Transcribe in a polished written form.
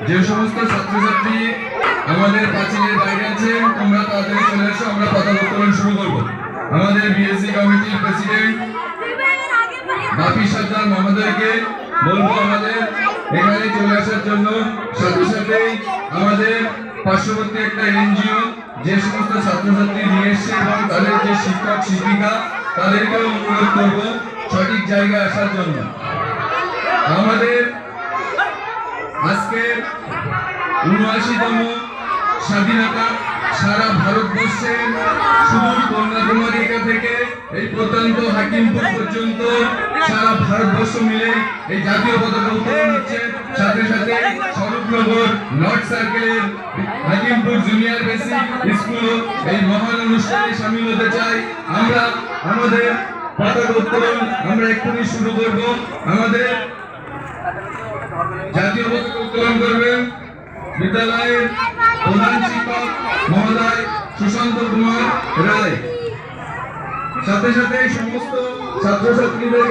যে সমস্ত ছাত্রছাত্রী আমাদের পাঁচিলের বাইরে আছে তোমরা তাড়াতাড়ি চলে এসো, আমরা পতাকা উত্তোলন শুরু করব। আমাদের বিএসসি কমিটির প্রেসিডেন্ট বাপি সর্দার মহোদয়কে বলবো আমাদের এখানে চলে আসার জন্য। সাথে সাথে আমাদের পার্শ্ববর্তী একটা এনজিও যে সমস্ত ছাত্রছাত্রী নিয়ে এসছে এবং তাদের যে শিক্ষক শিক্ষিকা তাদেরকেও অনুরোধ করব সঠিক জায়গায় আসার জন্য। আমাদের আজকের ৭৯তম স্বাধীনতা সারা ভারতবর্ষের সুদূর কন্যাকুমারী থেকে এই প্রত্যন্ত হাকিমপুর পর্যন্ত সারা ভারতবর্ষ মিলে এই জাতীয় পতাকা উত্তোলন হচ্ছে। সাথে সাথে স্বরূপনগর নর্থ সার্কেলের হাকিমপুর জুনিয়র বেসিক স্কুল এই মহান অনুষ্ঠানে সামিল হতে চাই। আমরা আমাদের পতাকা উত্তোলন আমরা এক্ষুনি শুরু করব। আমাদের জাতীয় পতাকা উত্তোলন করবেন বিদ্যালয়ের প্রধান শিক্ষক মহোদয় সুশান্ত কুমার রায়। সাথে সাথে সমস্ত ছাত্রছাত্রীদের